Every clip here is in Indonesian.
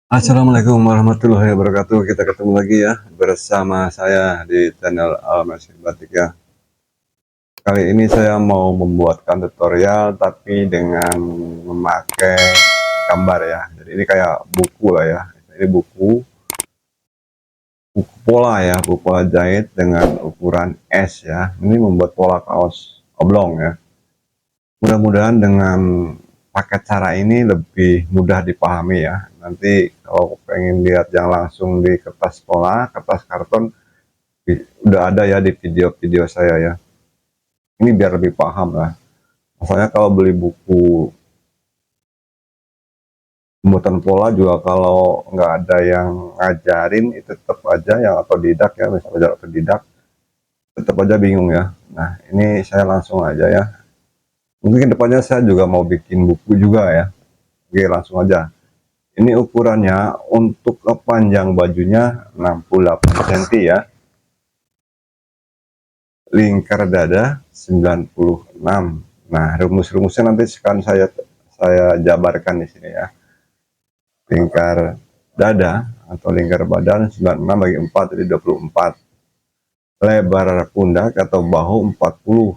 Assalamualaikum warahmatullahi wabarakatuh. Kita ketemu lagi ya bersama saya di channel Almasih Batik ya. Kali ini saya mau membuatkan tutorial tapi dengan memakai gambar ya. Jadi ini kayak buku lah ya. Ini buku pola ya, buku pola jahit dengan ukuran S ya. Ini membuat pola kaos oblong ya. Mudah-mudahan dengan pakai cara ini lebih mudah dipahami ya. Nanti kalau pengen lihat yang langsung di kertas pola, kertas karton, udah ada ya di video-video saya ya. Ini biar lebih paham lah. Misalnya kalau beli buku pembuatan pola juga kalau nggak ada yang ngajarin, itu tetap aja yang otodidak ya, misalnya belajar otodidak, tetap aja bingung ya. Nah ini saya langsung aja ya. Mungkin kedepannya saya juga mau bikin buku juga ya. Oke, langsung aja. Ini ukurannya untuk panjang bajunya 68 cm ya. Lingkar dada 96. Nah, rumus-rumusnya nanti sekarang saya jabarkan di sini ya. Lingkar dada atau lingkar badan 96 bagi 4 jadi 24. Lebar pundak atau bahu 40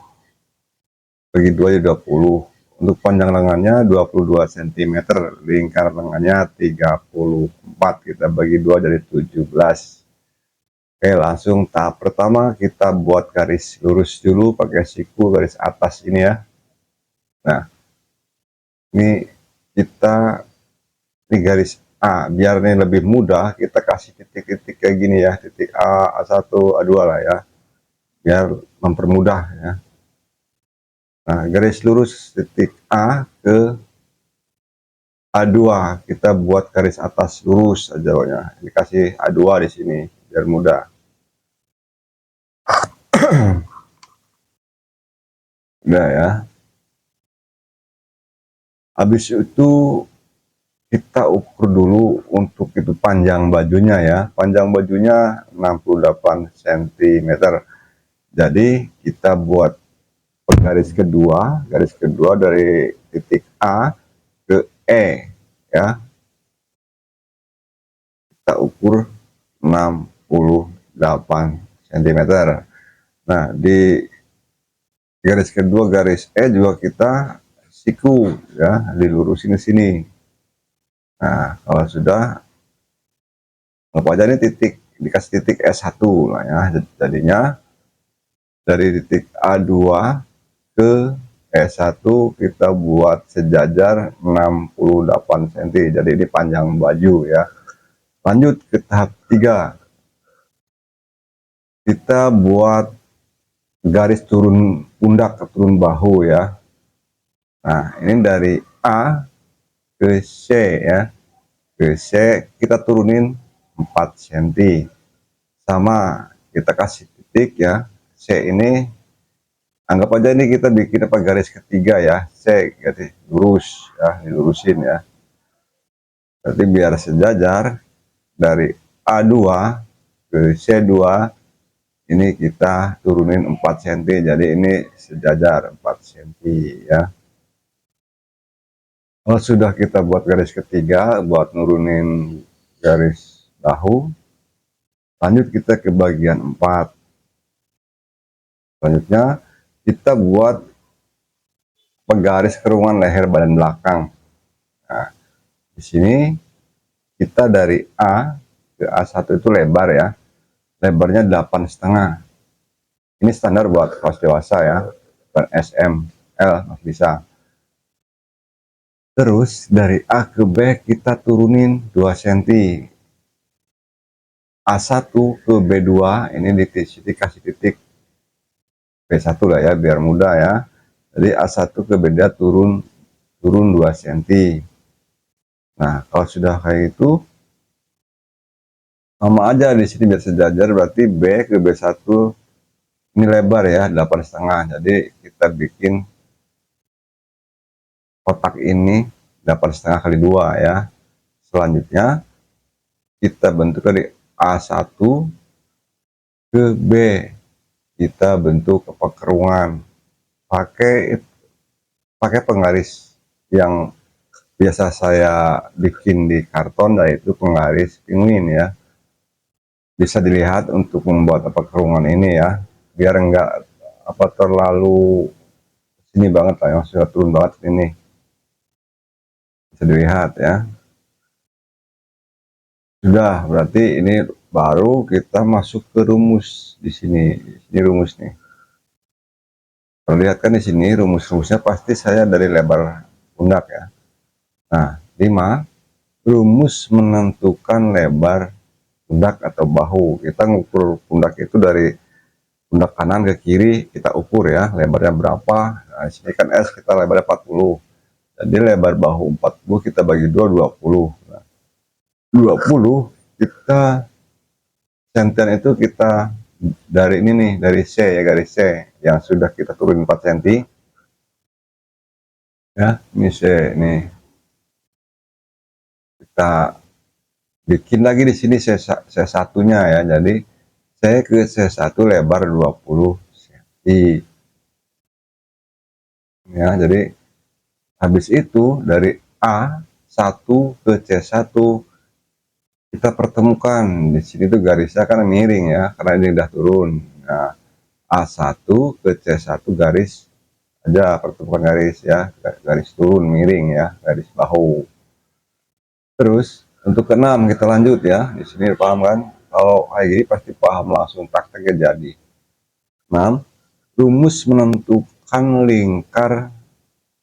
bagi 2 jadi 20. Untuk panjang lengannya 22 cm, lingkar lengannya 34, kita bagi 2 jadi 17. Oke, langsung tahap pertama kita buat garis lurus dulu pakai siku garis atas ini ya. Nah, ini kita di garis A, biar ini lebih mudah kita kasih titik-titik kayak gini ya, titik A, A1, A2 lah ya, biar mempermudah ya. Nah, garis lurus titik A ke A2 kita buat garis atas lurus aja ya. Dikasih A2 di sini biar mudah. Udah ya. Habis itu kita ukur dulu untuk itu panjang bajunya ya. Panjang bajunya 68 cm. Jadi kita buat garis kedua dari titik A ke E ya. Kita ukur 68 cm. Nah, di garis kedua garis E juga kita siku ya, dilurusin di sini. Nah, kalau sudah apa aja ini titik, dikasih titik S1 lah ya. Jadinya dari titik A2 ke S1 kita buat sejajar 68 cm. Jadi ini panjang baju ya. Lanjut ke tahap 3. Kita buat garis turun pundak ke turun bahu ya. Nah, ini dari A ke C ya. Ke C kita turunin 4 cm. Sama kita kasih titik ya. C ini anggap aja ini kita bikin apa garis ketiga ya. C jadi lurus ya, dilurusin ya. Berarti biar sejajar dari A2 ke C2 ini kita turunin 4 cm. Jadi ini sejajar 4 cm ya. Kalau sudah kita buat garis ketiga buat nurunin garis bahu, lanjut kita ke bagian 4. Selanjutnya kita buat penggaris kerungan leher badan belakang. Nah, di sini kita dari A ke A1 itu lebar ya. Lebarnya 8,5. Ini standar buat kaos dewasa ya. Dan SM, L masih bisa. Terus dari A ke B kita turunin 2 cm. A1 ke B2 ini dikasih titik B1 lah ya biar mudah ya. Jadi A1 ke B2 turun 2 cm. Nah, kalau sudah kayak itu sama aja di sini biar sejajar, berarti B ke B1 ini lebar ya 8,5. Jadi kita bikin kotak ini 8,5 kali 2 ya. Selanjutnya kita bentuk dari A1 ke B, kita bentuk kerungan pakai penggaris yang biasa saya bikin di karton, yaitu penggaris penguin ya. Bisa dilihat untuk membuat kerungan ini ya, biar enggak terlalu sini banget lah, yang sudah turun banget ini. Bisa dilihat ya. Sudah, berarti ini baru kita masuk ke rumus di sini. Ini rumus nih. Perlihatkan di sini rumus-rumusnya pasti saya dari lebar pundak ya. Nah, 5, rumus menentukan lebar pundak atau bahu. Kita ngukur pundak itu dari pundak kanan ke kiri, kita ukur ya, lebarnya berapa. Nah, di sini kan S kita lebarnya 40. Jadi lebar bahu 40 kita bagi 2, 20. Nah, 20 kita sentian itu kita dari ini nih, dari C ya, garis C yang sudah kita turun 4 cm ya. Ini C nih, kita bikin lagi di sini C1-nya ya. Jadi C ke C1 lebar 20 cm ya. Jadi habis itu dari A1 ke C1 kita pertemukan. Di sini tuh garisnya kan miring ya, karena ini udah turun. Nah, A1 ke C1 garis aja, pertemukan garis ya, garis turun miring ya, garis bahu. Terus untuk ke-6 kita lanjut ya. Di sini paham kan? Kalau kayak gini pasti paham, langsung prakteknya jadi. 6, rumus menentukan lingkar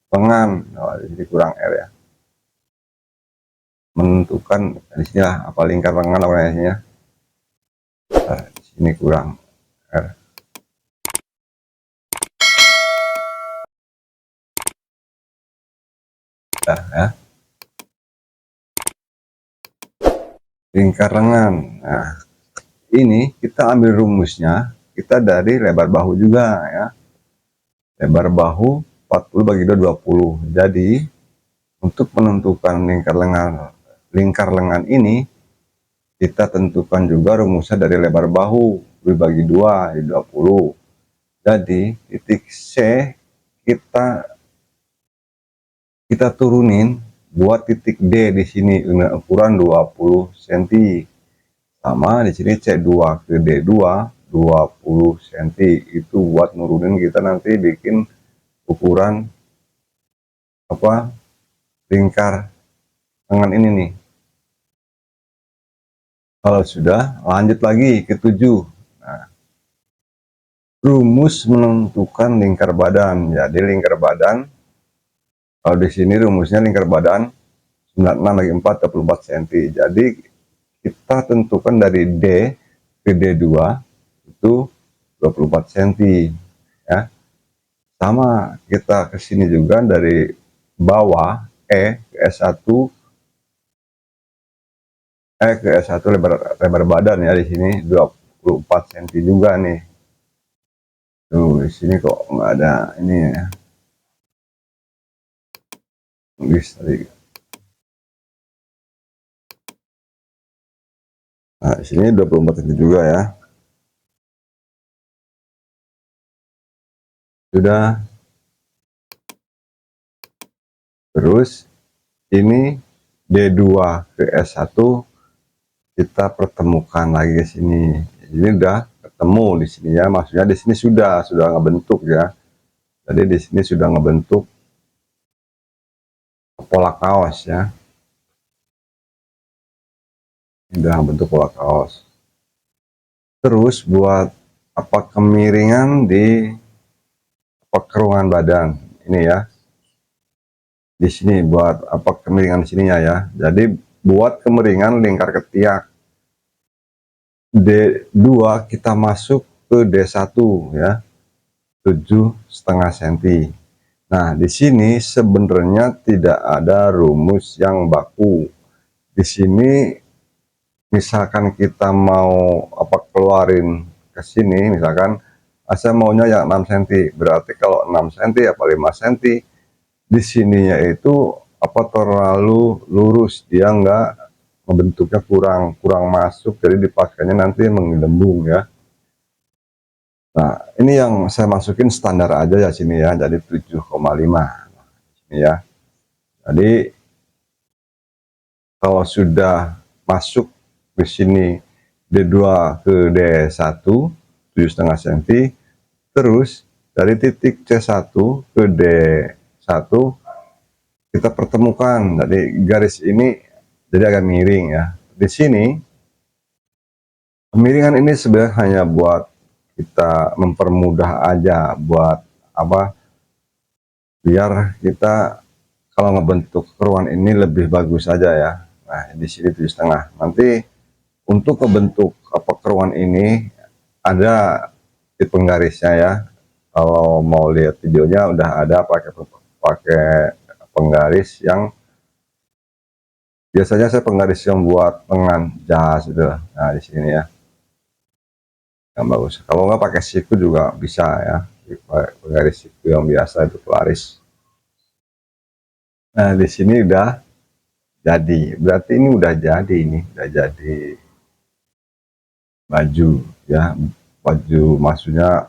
lengan. Oh, di sini kurang R ya. Menentukan di sini lah apa lingkar lengan namanya. Nah, di sini kurang R. Nah, ya. Lingkar lengan. Nah, ini kita ambil rumusnya, kita dari lebar bahu juga ya. Lebar bahu 40 bagi 2, 20. Jadi untuk menentukan lingkar lengan ini, kita tentukan juga rumusnya dari lebar bahu dibagi 2, 20. Jadi titik C kita turunin buat titik D di sini dengan ukuran 20 cm. Sama di sini C2 ke D2 20 cm. Itu buat nurunin kita nanti bikin ukuran lingkar lengan ini nih. Kalau sudah, lanjut lagi ke 7. Nah, rumus menentukan lingkar badan. Jadi lingkar badan, kalau di sini rumusnya lingkar badan 96 bagi 4, 24 cm. Jadi kita tentukan dari D ke D2 itu 24 cm ya. Sama kita ke sini juga dari bawah E ke S1 ke S1 lebar badan ya, di sini 24 cm juga nih. Tuh, di sini kok nggak ada ini ya. Nah, di sini 24 cm juga ya. Sudah. Terus ini D2 ke S1 kita pertemukan lagi ke sini. Ini udah ketemu di sini ya, maksudnya di sini sudah ngebentuk ya. Jadi di sini sudah ngebentuk pola kaos ya. Sudah ngebentuk pola kaos. Terus buat kemiringan di kerungan badan ini ya. Di sini buat kemiringan sininya ya. Jadi buat kemiringan lingkar ketiak D2 kita masuk ke D1 ya, 7,5 cm. Nah, di sini sebenarnya tidak ada rumus yang baku. Di sini misalkan kita mau keluarin ke sini, misalkan saya maunya yang 6 cm, berarti kalau 6 cm apa 5 cm di sininya itu terlalu lurus, dia enggak membentuknya kurang masuk, jadi dipakainya nanti menggelembung ya. Nah, ini yang saya masukin standar aja ya sini ya, jadi 7,5 ini ya. Jadi Kalau sudah masuk di sini D2 ke D1 7,5 cm, terus dari titik C1 ke D1 kita pertemukan. Jadi garis ini jadi agak miring ya. Di sini kemiringan ini sebenarnya hanya buat kita mempermudah aja, buat apa, biar kita kalau ngebentuk keruan ini lebih bagus aja ya. Nah di sini 7,5. Nanti untuk membentuk apa keruan ini ada di penggarisnya ya. Kalau mau lihat videonya udah ada pakai penggaris yang biasanya saya penggaris yang buat lengan jas itu. Nah di sini ya, yang bagus. Kalau nggak pakai siku juga bisa ya, penggaris siku yang biasa itu pelaris. Nah di sini udah jadi, berarti ini udah jadi, ini udah jadi baju ya. Baju maksudnya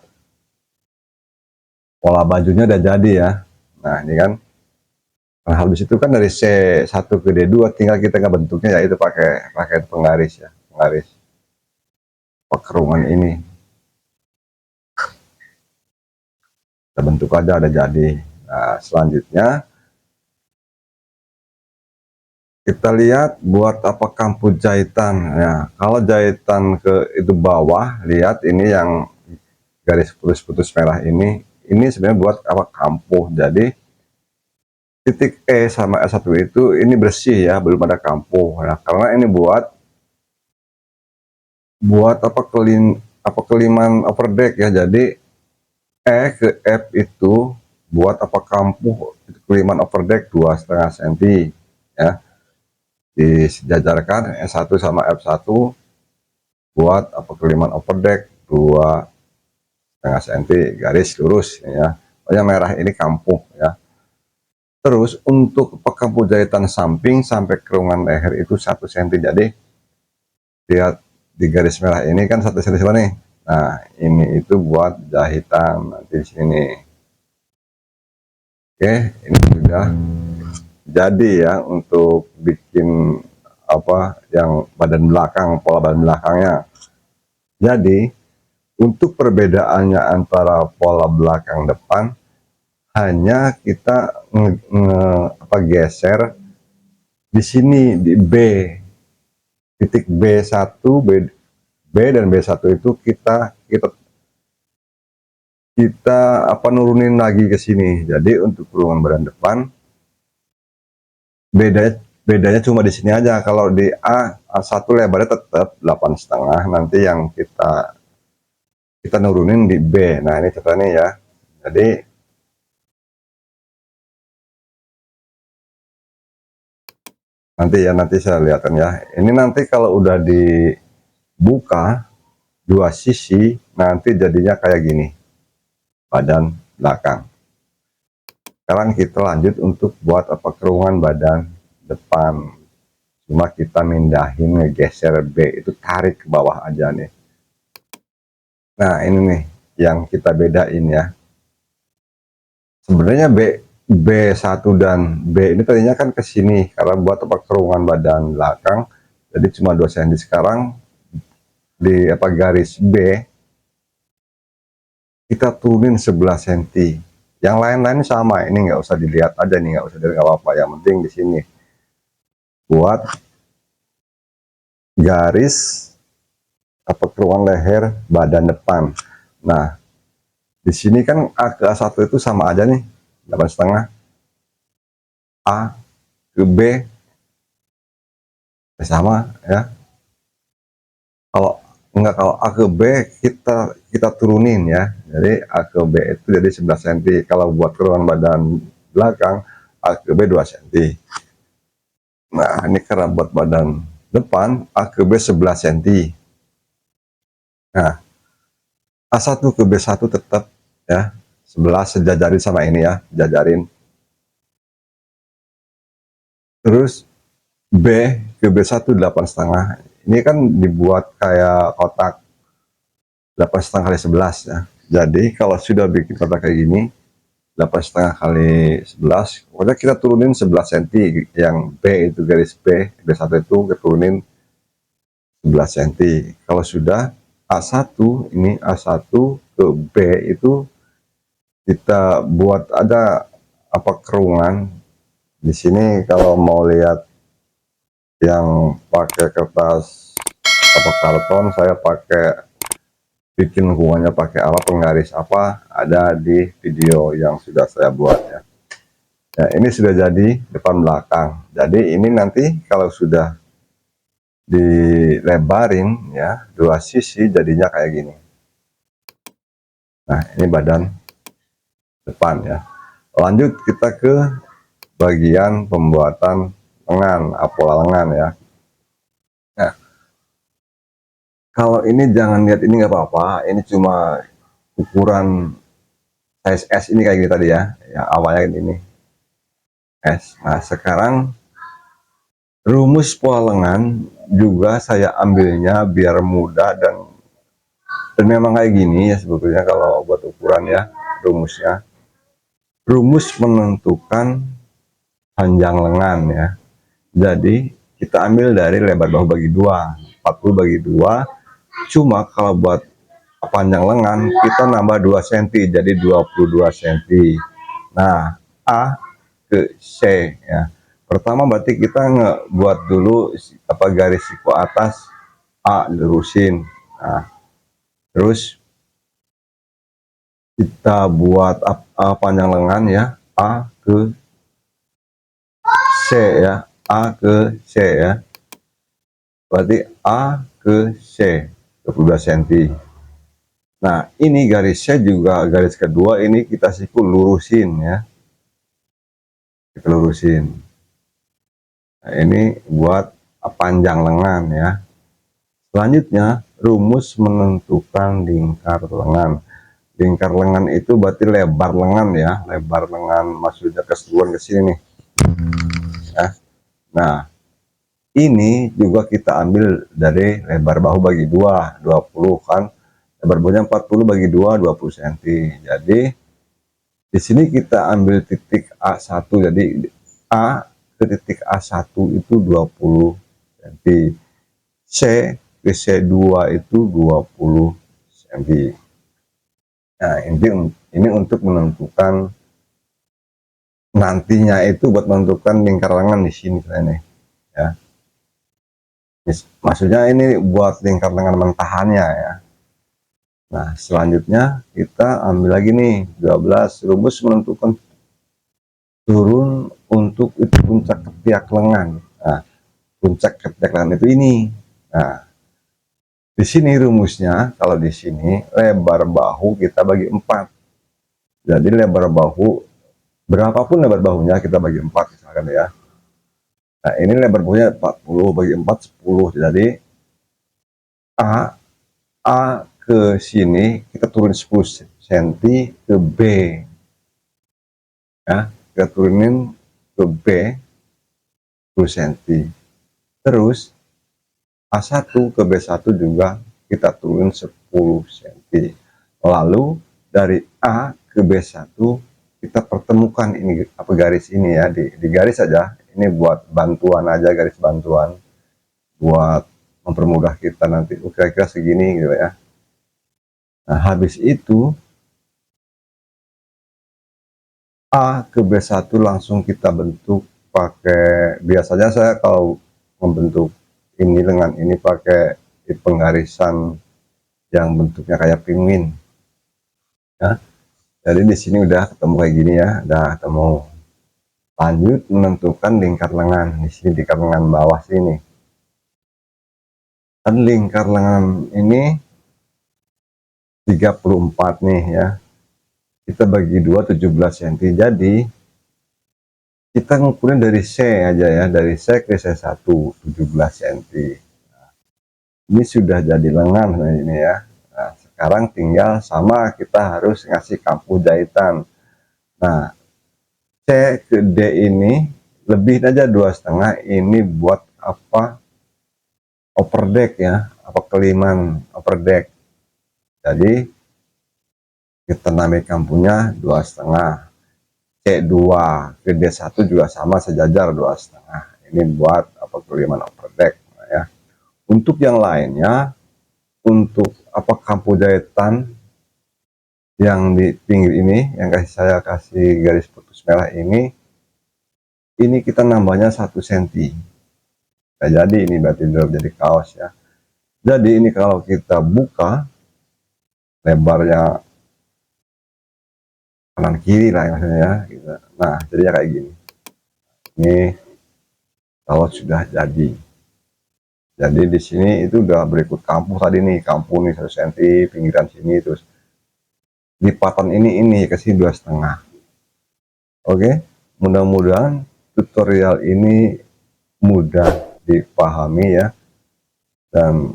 pola bajunya udah jadi ya. Nah ini kan, nah habis itu kan dari C1 ke D2 tinggal kita nggak bentuknya ya, itu pakai penggaris ya, penggaris pekerungan ini kita bentuk aja udah jadi. Nah selanjutnya kita lihat buat apa kampu jahitan ya. Kalau jahitan ke itu bawah, lihat ini yang garis putus-putus merah ini sebenarnya buat apa, kampuh. Jadi titik E sama S1 itu ini bersih ya, belum ada kampuh. Nah karena ini buat apa, keliman overdeck ya. Jadi E ke F itu buat apa, kampuh keliman overdeck 2,5 cm ya, disejajarkan S1 sama F1 buat apa, keliman overdeck 2,5 cm garis lurus ya. Pokoknya merah ini kampuh ya. Terus untuk kampuh jahitan samping sampai kerungan leher itu 1 cm. Jadi lihat di garis merah ini kan 1 cm nih. Nah ini itu buat jahitan nanti di sini. Oke, ini sudah jadi ya untuk bikin apa yang badan belakang, pola badan belakangnya. Jadi untuk perbedaannya antara pola belakang depan hanya kita geser di sini di B, titik B1, B dan B1 itu kita apa, nurunin lagi ke sini. Jadi untuk kurungan badan depan bedanya cuma di sini aja. Kalau di A1 lebarnya tetap 8,5, nanti yang kita nurunin di B. Nah ini contohnya ya. Jadi nanti saya lihatkan ya. Ini nanti kalau udah dibuka dua sisi, nanti jadinya kayak gini badan belakang. Sekarang kita lanjut untuk buat apa, kerungan badan depan. Cuma kita mindahin, ngegeser B itu, tarik ke bawah aja nih. Nah ini nih yang kita bedain ya. Sebenarnya B1 dan B ini tadinya kan ke sini karena buat apa, kerungan badan belakang. Jadi cuma 2 cm. Sekarang di apa, garis B kita turunin 11 cm. Yang lain-lain sama, ini nggak usah dilihat aja nih, nggak usah dilihat, nggak apa-apa. Yang penting di sini buat garis apa, kerungan leher badan depan. Nah di sini kan A ke A1 itu sama aja nih, 8,5. A ke B sama ya. Kalau A ke B kita turunin ya. Jadi A ke B itu jadi 11 cm. Kalau buat kerungan badan belakang, A ke B 2 cm. Nah ini karena buat badan depan, A ke B 11 cm. Nah A1 ke B1 tetap ya 11, sejajarin sama ini ya, jajarin. Terus B ke B1 8,5. Ini kan dibuat kayak kotak 8,5 kali 11 ya. Jadi kalau sudah bikin kotak kayak gini, 8,5 kali 11, pokoknya kita turunin 11 cm. Yang B itu garis B1 itu kita turunin 11 cm. Kalau sudah A1, ini A1 ke B itu kita buat ada apa kerungan di sini. Kalau mau lihat yang pakai kertas apa karton, saya pakai bikin hubungannya pakai apa, penggaris apa, ada di video yang sudah saya buat ya. Nah, ini sudah jadi depan belakang. Jadi ini nanti kalau sudah dilebarin ya, dua sisi jadinya kayak gini. Nah, ini badan depan ya. Lanjut kita ke bagian pembuatan lengan, pola lengan ya. Nah, kalau ini jangan lihat ini nggak apa-apa, ini cuma ukuran size S ini kayak gitu tadi ya. Ya awalnya ini S. Nah, sekarang rumus pola lengan juga saya ambilnya biar mudah dan memang kayak gini ya sebetulnya kalau buat ukuran ya. Rumus menentukan panjang lengan ya. Jadi kita ambil dari lebar bahu bagi 2, 40 bagi 2. Cuma kalau buat panjang lengan kita nambah 2 cm jadi 22 cm. Nah, A ke C ya. Pertama berarti kita ngebuat dulu apa garis siku atas A lurusin. Nah, terus kita buat panjang lengan ya, A ke C ya, A ke C ya. Berarti A ke C 22 cm. Nah, ini garis C juga garis kedua ini kita siku lurusin ya. Kita lurusin. Nah, ini buat panjang lengan ya. Selanjutnya, rumus menentukan lingkar lengan. Lingkar lengan itu berarti lebar lengan ya, lebar lengan maksudnya keseluruhan ke sini nih. Ya. Nah, ini juga kita ambil dari lebar bahu bagi 2, 20 kan. Lebar bahunya 40 bagi 2, 20 cm. Jadi di sini kita ambil titik A1, jadi A ke titik A1 itu 20 cm. C ke C2 itu 20 cm. Nah, ini untuk menentukan nantinya itu buat menentukan lingkar lengan di sini nih ya. Maksudnya ini buat lingkar lengan mentahannya ya. Nah, selanjutnya kita ambil lagi nih 12 rumus menentukan turun untuk itu puncak ketiak lengan. Nah, puncak ketiak lengan itu ini. Nah, di sini rumusnya kalau di sini lebar bahu kita bagi 4. Jadi lebar bahu berapapun lebar bahunya kita bagi 4 misalkan ya. Nah, ini lebar bahunya 40 bagi 4 10. Jadi A ke sini kita turun 10 cm ke B. Ya, kita turunin ke B 10 cm. Terus A1 ke B1 juga kita turun 10 cm. Lalu dari A ke B1 kita pertemukan ini apa garis ini ya, di garis saja. Ini buat bantuan aja, garis bantuan buat mempermudah kita nanti kira-kira segini gitu ya. Nah, habis itu A ke B1 langsung kita bentuk pakai, biasanya saya kalau membentuk ini lengan ini pakai penggarisan yang bentuknya kayak penguin ya. Jadi di sini udah ketemu kayak gini ya, udah ketemu. Lanjut menentukan lingkar lengan di sini, lingkar lengan bawah sini. Dan lingkar lengan ini 34 nih ya. Kita bagi 2 17 cm. Jadi kita ngukurin dari C aja ya, dari C ke C1 17 cm. Nah, ini sudah jadi lengan ini ya. Nah, sekarang tinggal sama kita harus ngasih kampu jahitan. Nah, C ke D ini lebih aja 2,5, ini buat apa, overdeck ya, apa keliman overdeck. Jadi kita nambah kampunya 2,5. C2 ke D1 juga sama sejajar 2,5. Ini buat apa kiriman overdeck. Nah, ya. Untuk yang lainnya, untuk apa kampu jahitan yang di pinggir ini, yang saya kasih garis putus merah ini kita nambahnya 1 cm. Nah, jadi ini berarti drop jadi kaos ya. Jadi ini kalau kita buka lebarnya kanan kiri lah maksudnya ya. Gitu. Nah, jadinya kayak gini. Ini kalau sudah jadi. Jadi di sini itu udah berikut kampu tadi nih, kampu nih 1 cm, pinggiran sini terus lipatan ini kasih 2,5. Oke, mudah-mudahan tutorial ini mudah dipahami ya. Dan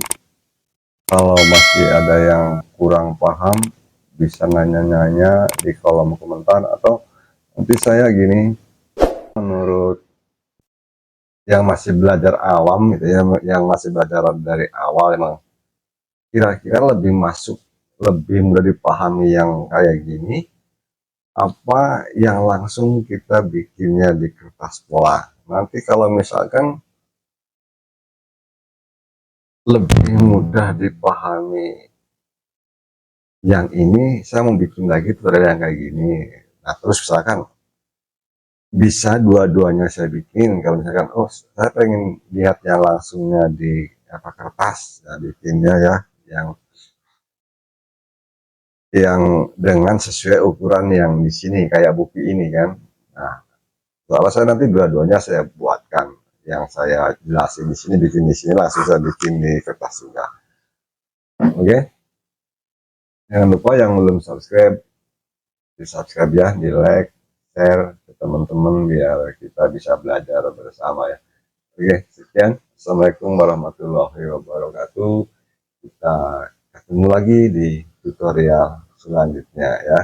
kalau masih ada yang kurang paham, bisa nanya-nanya di kolom komentar, atau nanti saya gini, menurut yang masih belajar awam gitu ya, yang masih belajar dari awal, emang kira-kira lebih masuk, lebih mudah dipahami yang kayak gini, apa yang langsung kita bikinnya di kertas pola. Nanti kalau misalkan lebih mudah dipahami yang ini, saya mau bikin lagi tutorial yang kayak gini. Nah, terus misalkan bisa dua-duanya saya bikin. Kalau misalkan, oh saya pengen lihat yang langsungnya di apa kertas, ya bikinnya ya yang dengan sesuai ukuran yang di sini kayak buku ini kan. Nah, kalau saya nanti dua-duanya saya buatkan, yang saya jelasin di sini bikin di sini, langsung saya bikin di kertas juga. Oke, jangan lupa yang belum subscribe di subscribe ya, di like, share ke teman-teman biar kita bisa belajar bersama ya. Oke, sekian. Assalamualaikum warahmatullahi wabarakatuh. Kita ketemu lagi di tutorial selanjutnya ya.